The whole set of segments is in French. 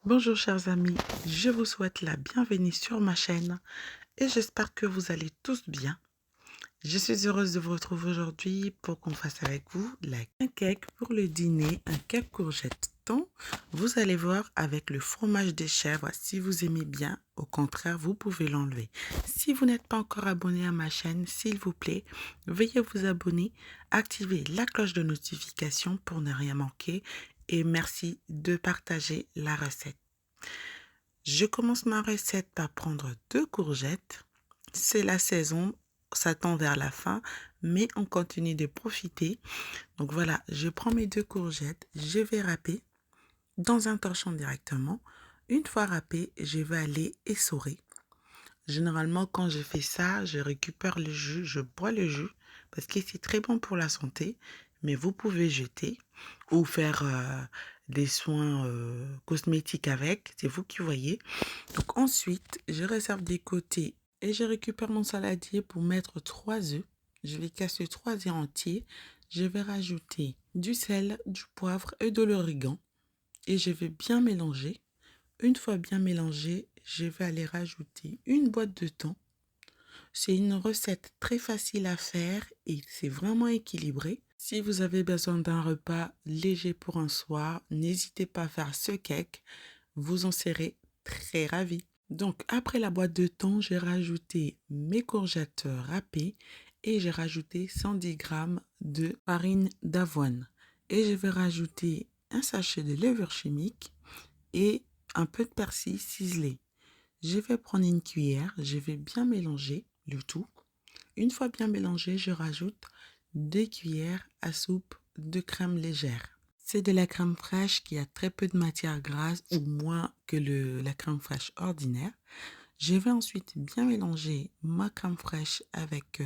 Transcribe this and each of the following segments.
Bonjour chers amis, je vous souhaite la bienvenue sur ma chaîne et j'espère que vous allez tous bien. Je suis heureuse de vous retrouver aujourd'hui pour qu'on fasse avec vous un cake pour le dîner, un cake courgette thon. Vous allez voir avec le fromage de chèvre, si vous aimez bien, au contraire, vous pouvez l'enlever. Si vous n'êtes pas encore abonné à ma chaîne, s'il vous plaît, veuillez vous abonner, activer la cloche de notification pour ne rien manquer et merci de partager la recette. Je commence ma recette par prendre 2 courgettes. C'est la saison, ça tend vers la fin, mais on continue de profiter. Donc voilà, je prends mes 2 courgettes, je vais râper dans un torchon directement. Une fois râpé, je vais aller essorer. Généralement, quand je fais ça, je récupère le jus, je bois le jus parce que c'est très bon pour la santé, mais vous pouvez jeter ou faire des soins cosmétiques avec, c'est vous qui voyez. Donc ensuite, je réserve des côtés et je récupère mon saladier pour mettre 3 œufs. Je vais casser 3 œufs entiers. Je vais rajouter du sel, du poivre et de l'origan et je vais bien mélanger. Une fois bien mélangé, je vais aller rajouter une boîte de thon. C'est une recette très facile à faire et c'est vraiment équilibré. Si vous avez besoin d'un repas léger pour un soir, n'hésitez pas à faire ce cake. Vous en serez très ravis. Donc, après la boîte de thon, j'ai rajouté mes courgettes râpées et j'ai rajouté 110 g de farine d'avoine. Et je vais rajouter un sachet de levure chimique et un peu de persil ciselé. Je vais prendre une cuillère, je vais bien mélanger le tout. Une fois bien mélangé, je rajoute 2 cuillères à soupe de crème légère. C'est de la crème fraîche qui a très peu de matière grasse ou moins que la crème fraîche ordinaire. Je vais ensuite bien mélanger ma crème fraîche avec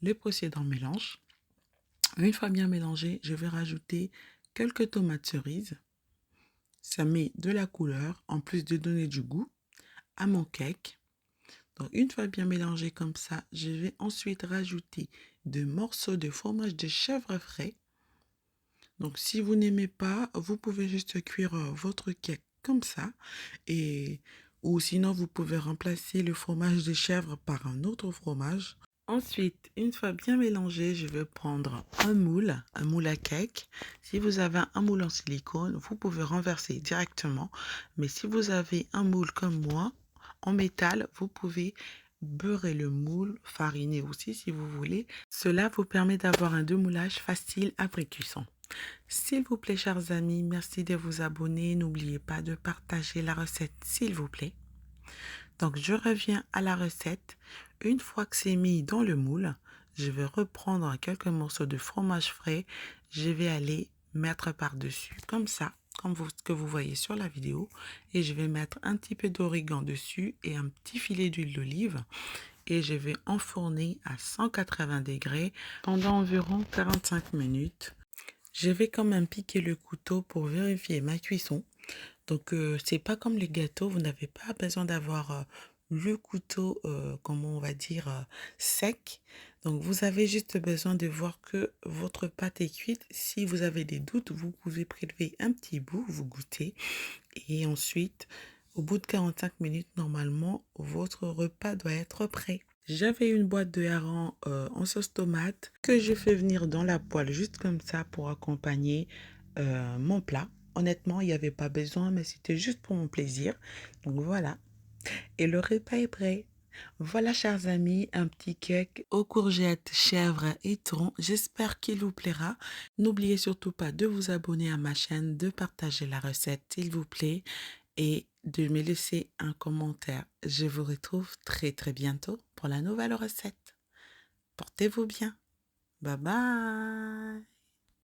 le précédent mélange. Une fois bien mélangé, je vais rajouter quelques tomates cerises. Ça met de la couleur en plus de donner du goût à mon cake. Donc une fois bien mélangé comme ça, je vais ensuite rajouter 2 morceaux de fromage de chèvre frais. Donc si vous n'aimez pas, vous pouvez juste cuire votre cake comme ça et ou sinon vous pouvez remplacer le fromage de chèvre par un autre fromage. Ensuite, une fois bien mélangé, je vais prendre un moule à cake. Si vous avez un moule en silicone, vous pouvez renverser directement. Mais si vous avez un moule comme moi, en métal, vous pouvez beurrer le moule, fariner aussi si vous voulez. Cela vous permet d'avoir un demoulage facile après cuisson. S'il vous plaît, chers amis, merci de vous abonner. N'oubliez pas de partager la recette, s'il vous plaît. Donc, je reviens à la recette. Une fois que c'est mis dans le moule, je vais reprendre quelques morceaux de fromage frais. Je vais aller mettre par-dessus, comme ça, comme ce que vous voyez sur la vidéo. Et je vais mettre un petit peu d'origan dessus et un petit filet d'huile d'olive. Et je vais enfourner à 180 degrés pendant environ 45 minutes. Je vais quand même piquer le couteau pour vérifier ma cuisson. Donc, c'est pas comme les gâteaux, vous n'avez pas besoin d'avoir le couteau, comment on va dire, sec. Donc, vous avez juste besoin de voir que votre pâte est cuite. Si vous avez des doutes, vous pouvez prélever un petit bout, vous goûtez. Et ensuite, au bout de 45 minutes, normalement, votre repas doit être prêt. J'avais une boîte de hareng en sauce tomate que je fais venir dans la poêle juste comme ça pour accompagner mon plat. Honnêtement, il n'y avait pas besoin, mais c'était juste pour mon plaisir. Donc voilà. Et le repas est prêt. Voilà, chers amis, un petit cake aux courgettes, chèvres et thon. J'espère qu'il vous plaira. N'oubliez surtout pas de vous abonner à ma chaîne, de partager la recette, s'il vous plaît, et de me laisser un commentaire. Je vous retrouve très très bientôt pour la nouvelle recette. Portez-vous bien. Bye bye.